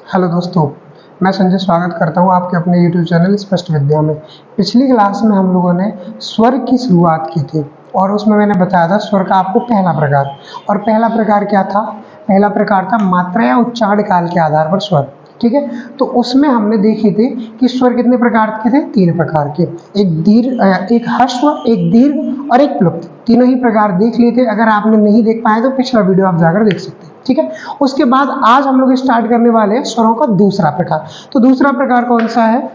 Hello दोस्तों, मैं संजय स्वागत करता हूं आपके अपने YouTube चैनल स्पष्ट विद्या में। पिछली क्लास में हम लोगों ने स्वर की शुरुआत की थी और उसमें मैंने बताया था स्वर का आपको पहला प्रकार। और पहला प्रकार क्या था? पहला प्रकार था मात्रा या उच्चारण काल के आधार पर स्वर। ठीक है, तो उसमें हमने देखी थी कि स्वर कितने प्रकार के थे? 3 प्रकार के। एक दीर्घ, एक ह्रस्व, एक दीर्घ और एक प्लुप्त। तीनों ही प्रकार देख लिए थे। अगर आपने नहीं देख पाए तो पिछला वीडियो आप जाकर देख सकते हैं। ठीक है, उसके बाद आज हम लोग स्टार्ट करने वाले हैं स्वरों का दूसरा प्रकार। तो दूसरा प्रकार कौन सा है?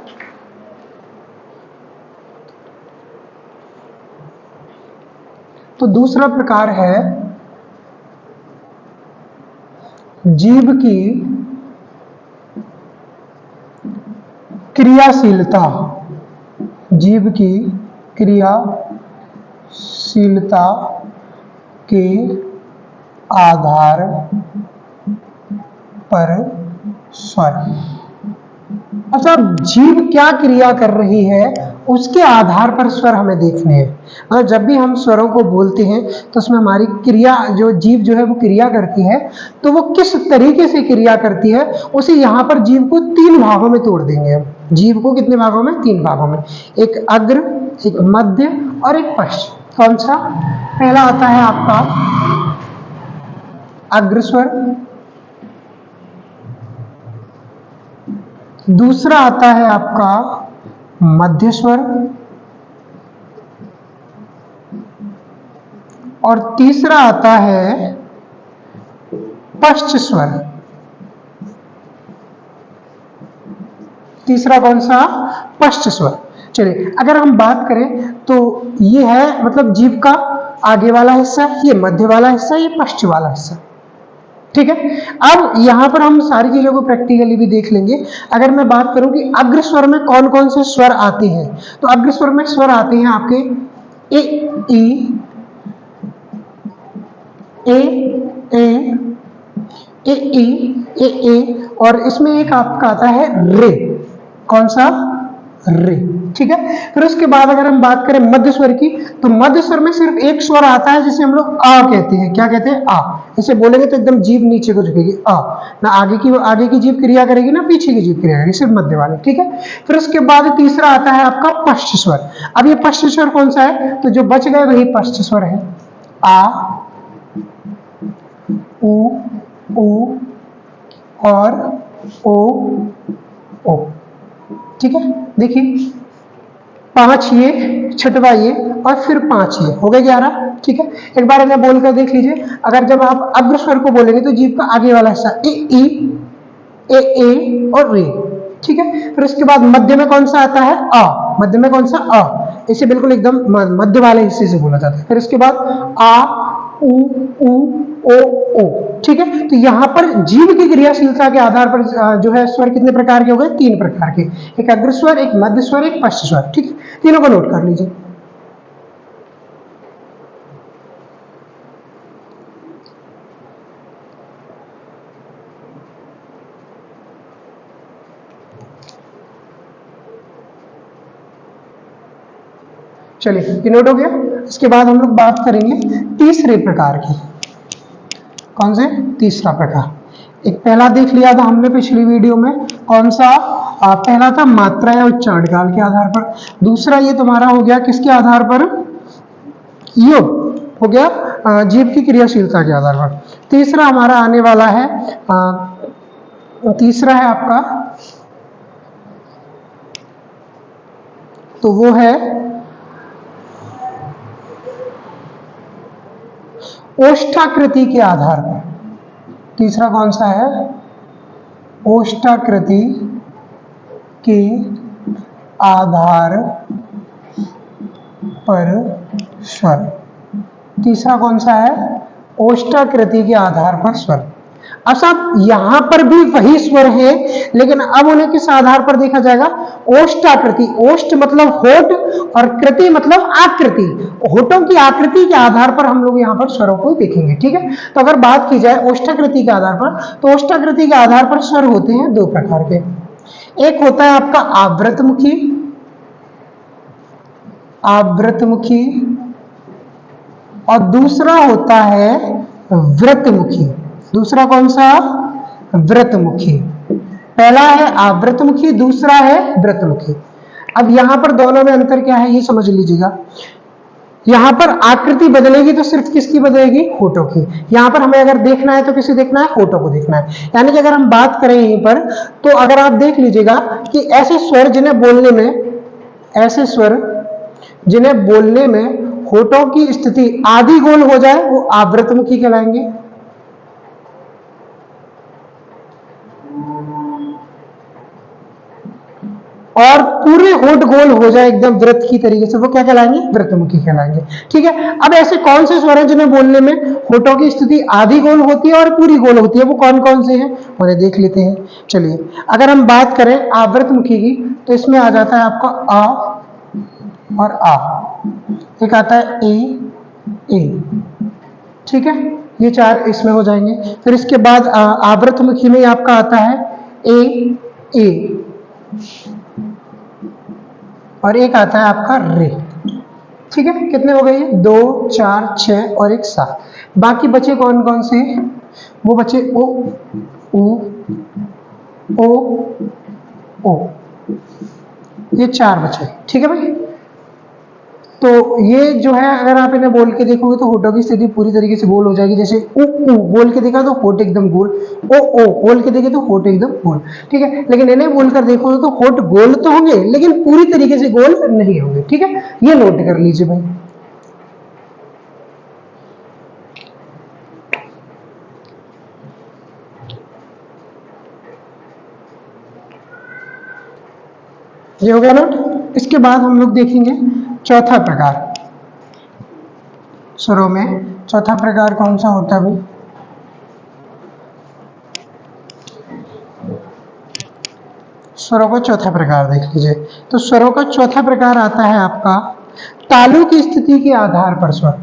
तो दूसरा प्रकार है जीभ की क्रियाशीलता। जीभ की क्रियाशीलता के आधार पर स्वर। अच्छा, जीभ क्या क्रिया कर रही है उसके आधार पर स्वर हमें देखने हैं। मतलब जब भी हम स्वरों को बोलते हैं तो उसमें हमारी क्रिया, जो जीभ जो है वो क्रिया करती है, तो वो किस तरीके से क्रिया करती है उसे यहाँ पर जीभ को 3 भागों में तोड़ देंगे हम। जीभ को कितने भागों में? 3 भागों में। एक अग्र, एक मध्य और एक पश्च। कौन सा? पहला आता है आपका अग्र स्वर, दूसरा आता है आपका मध्य स्वर और तीसरा आता है पश्च स्वर। तीसरा कौन सा? पश्च स्वर। चलिए, अगर हम बात करें तो ये है मतलब जीभ का आगे वाला हिस्सा, ये मध्य वाला हिस्सा, ये पश्च वाला हिस्सा। ठीक है, अब यहां पर हम सारी चीजों को प्रैक्टिकली भी देख लेंगे। अगर मैं बात करूं कि अग्र स्वर में कौन कौन से स्वर आते हैं, तो अग्र स्वर में स्वर आते हैं आपके ए, ई, ए, ए, ए, ए, और इसमें एक आपका आता है रे। कौन सा? रे। ठीक है, फिर उसके बाद अगर हम बात करें मध्य स्वर की, तो मध्य स्वर में सिर्फ एक स्वर आता है जिसे हम लोग आ कहते हैं। क्या कहते हैं? आ। इसे बोलेंगे तो एकदम जीभ नीचे को झुकेगी, आ। ना आगे की जीभ क्रिया करेगी ना पीछे की जीभ क्रिया करेगी, सिर्फ मध्य वाले। ठीक है, फिर उसके बाद तीसरा आता है आपका पश्च स्वर। अब ये पश्च स्वर कौन सा है? तो जो बच गए वही पश्च स्वर है। आ, उ और ओ। ठीक है, देखिए 5 ये, छठवा ये और फिर 5 ये, हो गए 11। ठीक है, एक बार इन्हें बोलकर देख लीजिए। अगर जब आप अग्र स्वर को बोलेंगे तो जीभ का आगे वाला हिस्सा ए, ए और रे। ठीक है, फिर उसके बाद मध्य में कौन सा आता है? आ। मध्य में कौन सा? आ। इसे बिल्कुल एकदम मध्य वाले हिस्से से बोला जाता है। फिर उसके बाद आ, उ, ओ। ठीक है, तो यहां पर जीभ की क्रियाशीलता के आधार पर जो है स्वर कितने प्रकार के हो गए? 3 प्रकार के। एक अग्र स्वर, एक मध्य स्वर, एक पश्च स्वर। ठीक है, तीनों को नोट कर लीजिए। चलिए, ये नोट हो गया। इसके बाद हम लोग बात करेंगे तीसरे प्रकार की। कौन से? तीसरा प्रकार। एक पहला देख लिया था हमने पिछली वीडियो में। कौन सा? पहला था मात्रा या उच्चारण काल के आधार पर। दूसरा ये तुम्हारा हो गया किसके आधार पर? योग हो गया जीभ की क्रियाशीलता के आधार पर। तीसरा हमारा आने वाला है, तीसरा है आपका, तो वो है ओष्ठाकृति के आधार पर। तीसरा कौन सा है? ओष्ठाकृति के आधार पर स्वर। तीसरा कौन सा है? ओष्ठाकृति के आधार पर स्वर। अब साहब यहां पर भी वही स्वर है, लेकिन अब उन्हें किस आधार पर देखा जाएगा? ओष्ठाकृति। ओष्ठ मतलब होठ और कृति मतलब आकृति। होठों की आकृति के आधार पर हम लोग यहाँ पर स्वरों को देखेंगे। ठीक है, तो अगर बात की जाए ओष्ठाकृति के आधार पर, तो ओष्ठाकृति के आधार पर स्वर होते हैं 2 प्रकार के। एक होता है आपका आवृतमुखी, आवृतमुखी, और दूसरा होता है व्रतमुखी। दूसरा कौन सा? व्रतमुखी। पहला है आवृतमुखी, दूसरा है वृत्तमुखी। अब यहां पर दोनों में अंतर क्या है ये समझ लीजिएगा। यहां पर आकृति बदलेगी तो सिर्फ किसकी बदलेगी, होठों की। यहां पर हमें अगर देखना है तो किसे देखना है, होठों को देखना है। यानी कि अगर हम बात करें यहीं पर तो अगर आप देख लीजिएगा कि ऐसे स्वर जिन्हें बोलने में, ऐसे स्वर जिन्हें बोलने में होठों की स्थिति आधी गोल हो जाए वो आवृतमुखी कहलाएंगे। और पूरे होठ गोल हो जाए एकदम वृत्त की तरीके से वो क्या कहलाएंगे, वृत्तमुखी कहलाएंगे। ठीक है, अब ऐसे कौन से स्वर हैं जिन्हें बोलने में होठों की स्थिति आधी गोल होती है और पूरी गोल होती है, वो कौन कौन से हैं उन्हें देख लेते हैं। चलिए, अगर हम बात करें आवृतमुखी की तो इसमें आ जाता है आपका अ और आ, एक आता है ए। ठीक है, ये चार इसमें हो जाएंगे। फिर इसके बाद आवृतमुखी में आपका आता है ए और एक आता है आपका रे। ठीक है, कितने हो गए, 2 4 6 और 1 7। बाकी बचे कौन कौन से, वो बचे ओ ओ, ये 4 बचे। ठीक है भाई, तो ये जो है अगर आप इन्हें बोल के देखोगे तो होठों की स्थिति पूरी तरीके से गोल हो जाएगी। जैसे उ बोल के देखा तो होठ एकदम गोल, ओ बोल के देखे तो होठ एकदम गोल। ठीक है, लेकिन इन्हें बोलकर देखोगे तो होठ गोल तो होंगे लेकिन पूरी तरीके से गोल नहीं होंगे। ठीक है, ये नोट कर लीजिए भाई। ये हो गया नोट। इसके बाद हम लोग देखेंगे चौथा प्रकार स्वरों में। चौथा प्रकार कौन सा होता है भाई, स्वरों का चौथा प्रकार देख लीजिए। तो स्वरों का चौथा प्रकार आता है आपका तालु की स्थिति के आधार पर स्वर।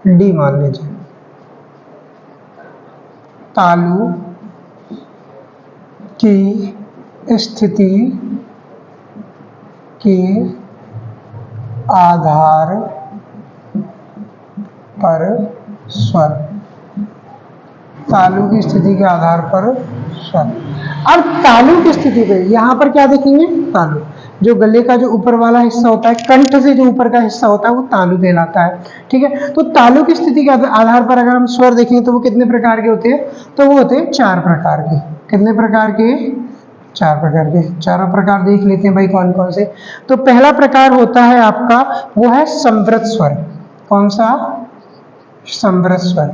डी मान लीजिए, तालु की स्थिति के आधार पर स्वर, तालु की स्थिति के आधार पर स्वर। अब तालु की स्थिति पे यहां पर क्या देखेंगे, तालु जो गले का जो ऊपर वाला हिस्सा होता है, कंठ से जो ऊपर का हिस्सा होता है वो तालु कहलाता है। ठीक है, तो तालु की स्थिति के आधार पर अगर हम स्वर देखेंगे तो वो कितने प्रकार के होते हैं, तो वो होते हैं 4 प्रकार के। कितने प्रकार के, 4 प्रकार के। चारों प्रकार देख लेते हैं भाई कौन कौन से। तो पहला प्रकार होता है आपका वो है संवृत स्वर। कौन सा, संवृत स्वर।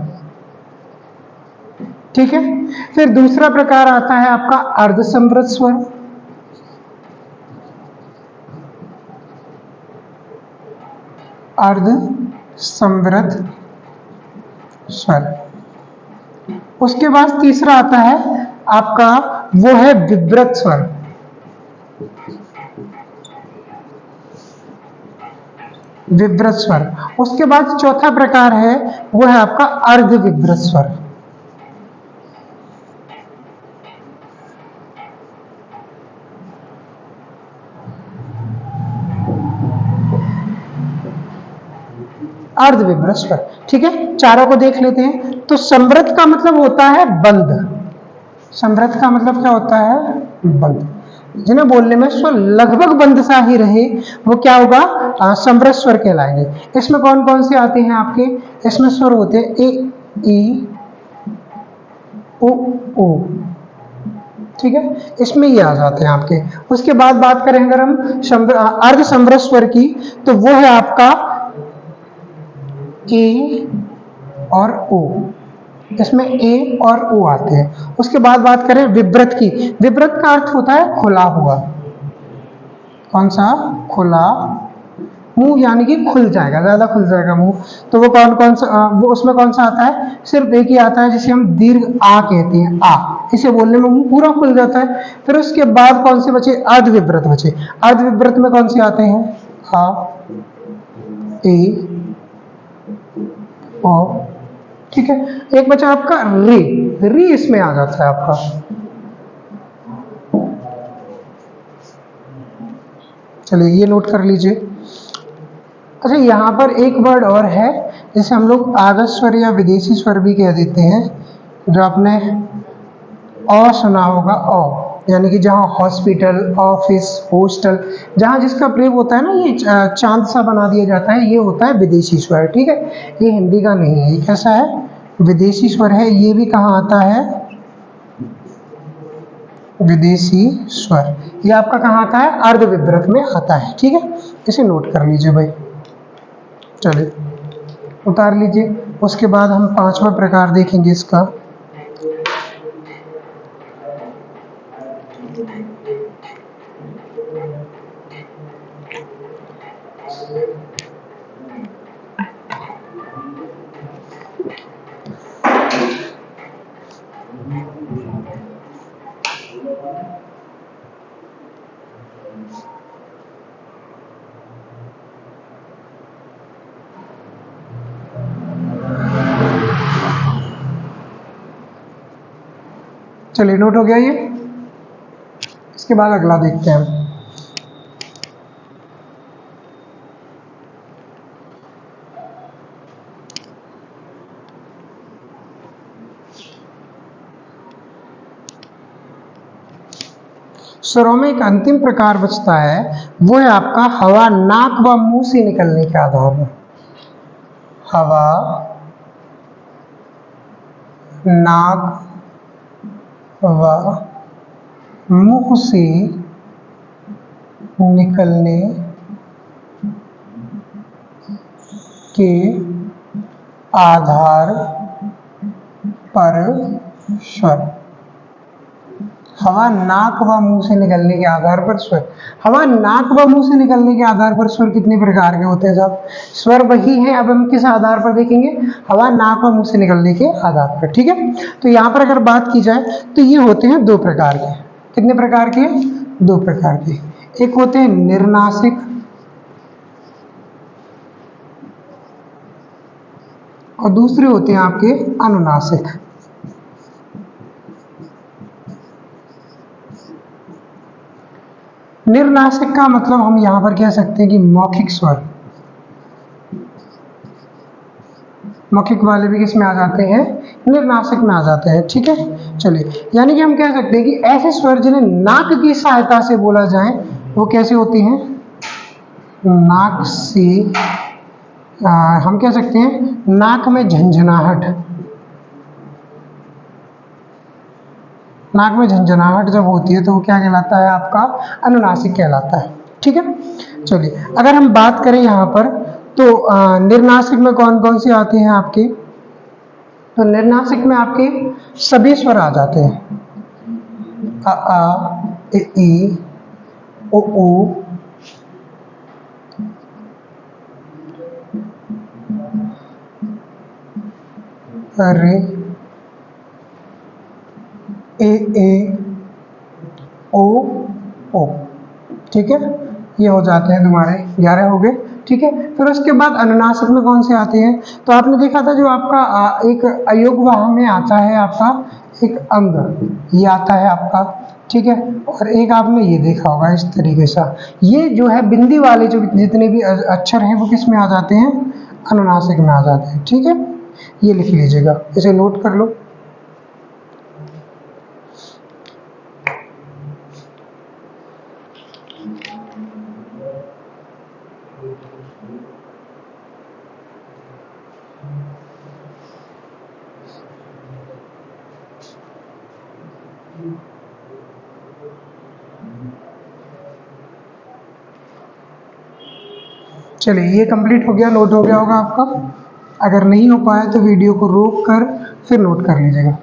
ठीक है, फिर दूसरा प्रकार आता है आपका अर्धसंवृत स्वर। अर्धसंवृत स्वर। उसके बाद तीसरा आता है आपका वो है विवृत स्वर। विवृत स्वर। उसके बाद चौथा प्रकार है वो है आपका अर्धविवृत स्वर। अर्धविवृत स्वर। ठीक है, चारों को देख लेते हैं। तो संवृत का मतलब होता है बंद। संवृत का मतलब क्या होता है, बंद। जिन्हें बोलने में स्वर लगभग बंद सा ही रहे वो क्या होगा, संवृत स्वर कहलाएंगे। इसमें कौन कौन से आते हैं आपके, इसमें स्वर होते हैं ए ई ओ। ठीक है, इसमें ये आ जाते हैं आपके। उसके बाद बात करें अगर हम अर्धसंवृत स्वर की तो वो है आपका ए और ओ। इसमें ए और ओ आते हैं। उसके बाद बात करें विवृत की। विवृत का अर्थ होता है खुला हुआ। कौन सा, खुला, मुंह यानी कि खुल जाएगा, ज्यादा खुल जाएगा मुंह। तो वो कौन कौन सा, वो उसमें कौन सा आता है, सिर्फ एक ही आता है जिसे हम दीर्घ आ कहते हैं, आ। इसे बोलने में मुंह पूरा खुल जाता है। फिर उसके बाद कौन से बचे, अर्धविवृत बचे। अर्धविवृत में कौन से आते हैं, आ, ए, ओ। ठीक है, एक बचा आपका री। री इसमें आ जाता है आपका। चलिए ये नोट कर लीजिए। अच्छा, यहां पर एक वर्ड और है जिसे हम लोग आगत स्वर या विदेशी स्वर भी कह देते हैं, जो आपने अ सुना होगा, अ यानी कि जहाँ हॉस्पिटल, ऑफिस, हॉस्टल, जहाँ जिसका प्रयोग होता है ना, ये चांद सा बना दिया जाता है, ये होता है विदेशी स्वर। ठीक है, ये हिंदी का नहीं है, ये कैसा है, विदेशी स्वर है। ये भी कहाँ आता है, विदेशी स्वर। ये आपका कहाँ आता है, अर्धविभ्रत में आता है। ठीक है, इसे नोट कर लीजिए भाई। चलिए उतार लीजिए। उसके बाद हम पांचवा प्रकार देखेंगे इसका। चलिए नोट हो गया ये। इसके बाद अगला देखते हैं हम। स्वरों में एक अंतिम प्रकार बचता है, वो है आपका हवा नाक व मुंह से निकलने के आधार पर। हवा नाक व मुंह से निकलने के आधार पर स्वर। हवा नाक व मुंह से निकलने के आधार पर स्वर। हवा नाक व मुंह से निकलने के आधार पर स्वर कितने प्रकार के होते हैं साहब? स्वर वही है, अब हम किस आधार पर देखेंगे? हवा नाक व मुंह से निकलने के आधार पर। ठीक है, तो यहाँ पर अगर बात की जाए तो ये होते हैं दो प्रकार के। कितने प्रकार के? दो प्रकार के। एक होते हैं निर्नासिक और दूसरे होते हैं आपके अनुनासिक। निर्नासिक का मतलब हम यहां पर कह सकते हैं कि मौखिक स्वर। मौखिक वाले भी किस में आ जाते हैं? निर्नासिक में आ जाते हैं। ठीक है, चलिए, यानी कि हम कह सकते हैं कि ऐसे स्वर जिन्हें नाक की सहायता से बोला जाए वो कैसे होते हैं? नाक से हम कह सकते हैं नाक में झंझनाहट। नाक में झंझनाहट जब होती है तो वो क्या कहलाता है? आपका अनुनासिक कहलाता है। ठीक है, चलिए अगर हम बात करें यहाँ पर तो निर्नासिक में कौन कौन से आते हैं आपके? तो निर्नासिक में आपके सभी स्वर आ जाते हैं। आ इ ई ओ रे ए ओ। ठीक है, ये हो जाते हैं तुम्हारे 11 हो गए। ठीक है, फिर उसके बाद अनुनासिक में कौन से आते हैं? तो आपने देखा था जो आपका एक अयोगवाह में आता है आपका एक अंग, ये आता है आपका। ठीक है, और एक आपने ये देखा होगा इस तरीके से, ये जो है बिंदी वाले जो जितने भी अक्षर हैं वो किस में आ जाते हैं? अनुनासिक में आ जाते हैं। ठीक है, ये लिख लीजिएगा, इसे नोट कर लो। चलिए, ये कंप्लीट हो गया, नोट हो गया होगा आपका। अगर नहीं हो पाया तो वीडियो को रोक कर फिर नोट कर लीजिएगा।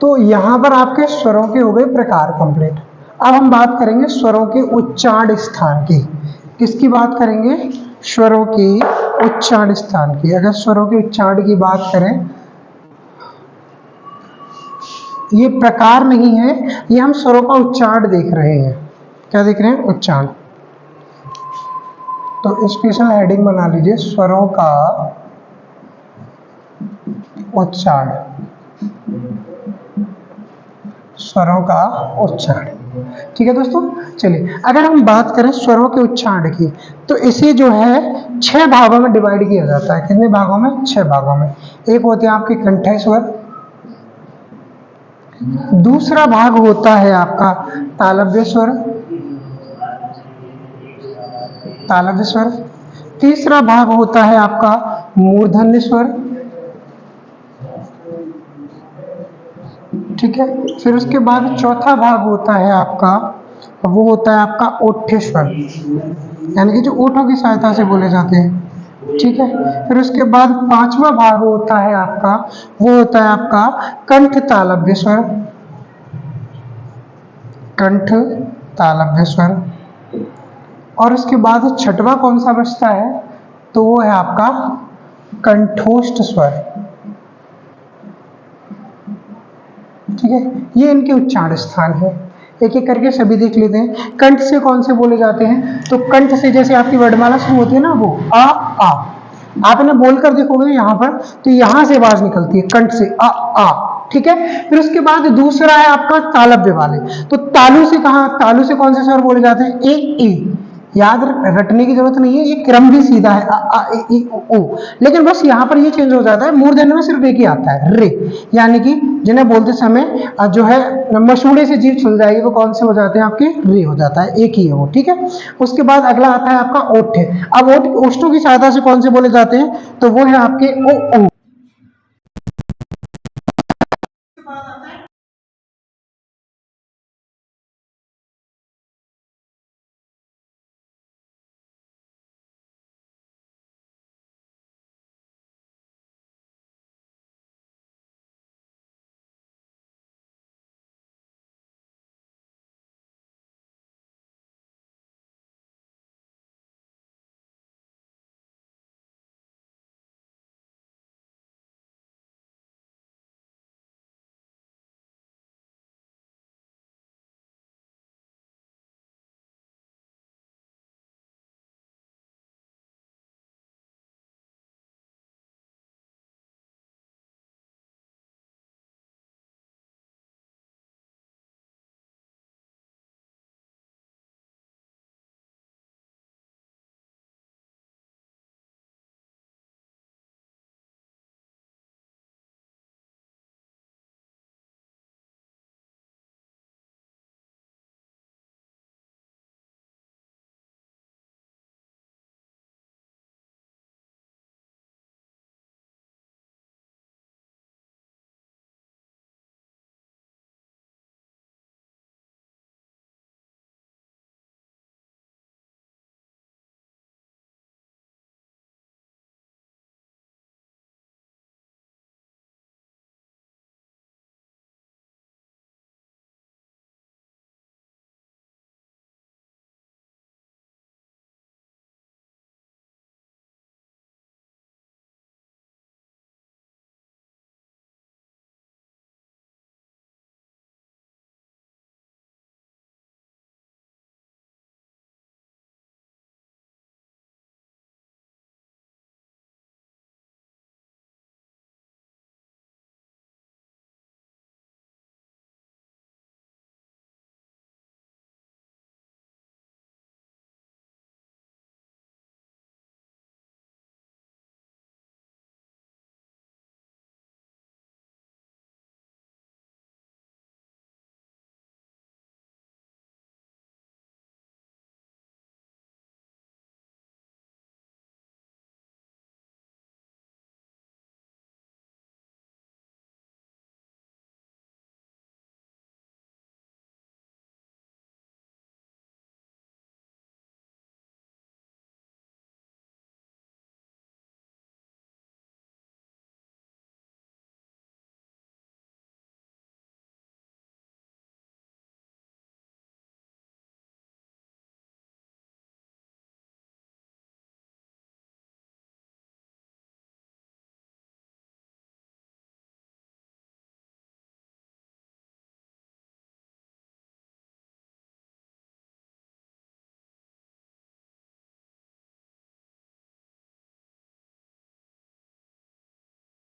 तो यहाँ पर आपके स्वरों के हो गए प्रकार कंप्लीट। अब हम बात करेंगे स्वरों के उच्चारण स्थान की। किसकी बात करेंगे? स्वरों के उच्चारण स्थान की। अगर स्वरों के उच्चारण की बात करें, ये प्रकार नहीं है, ये हम स्वरों का उच्चारण देख रहे हैं। क्या देख रहे हैं? उच्चारण। तो स्पेशल हेडिंग बना लीजिए, स्वरों का उच्चारण। स्वरों का उच्चारण। ठीक है दोस्तों, चलिए अगर हम बात करें स्वरों के उच्चारण की तो इसे जो है 6 भागों में डिवाइड किया जाता है। कितने भागों में? 6 भागों में। एक होते हैं आपके कंठे स्वर, दूसरा भाग होता है आपका तालव्य स्वर, तालव्य स्वर, तीसरा भाग होता है आपका मूर्धन्य स्वर, ठीक है। फिर उसके बाद चौथा भाग होता है आपका, वो होता है आपका ओष्ठ स्वर, यानी कि जो ओठों की सहायता से बोले जाते हैं, ठीक है। फिर उसके बाद पांचवा भाग होता है आपका, वो होता है आपका कंठ तालव्य स्वर, कंठ तालव्य स्वर। और उसके बाद छठवां कौन सा बचता है? तो वो है आपका कंठोष्ठ स्वर, ठीक है। ये इनके उच्चारण स्थान है। एक एक करके सभी देख लेते हैं। कंठ से कौन से बोले जाते हैं? तो कंठ से जैसे आपकी वर्णमाला शुरू होती है ना, वो आ, आप इन्हें बोलकर देखोगे यहाँ पर, तो यहां से आवाज निकलती है कंठ से आ, ठीक है। फिर उसके बाद दूसरा है आपका तालव्य वाले। तो तालु से कहा, तालु से कौन से स्वर बोले जाते हैं? ए, याद रटने की जरूरत नहीं है, ये क्रम भी सीधा है, आ, ई, उ। लेकिन बस यहाँ पर ये चेंज हो जाता है, मूर्धन्य में सिर्फ एक ही आता है, रे। यानी कि जिन्हें बोलते समय जो है मसूड़े से जीभ चल जाएगी, वो कौन से हो जाते हैं आपके? रे हो जाता है, एक ही है वो, ठीक है। उसके बाद अगला आता है आपका ओठ। अब ओष्ठों की सहायता से कौन से बोले जाते हैं? तो वो है आपके ओ।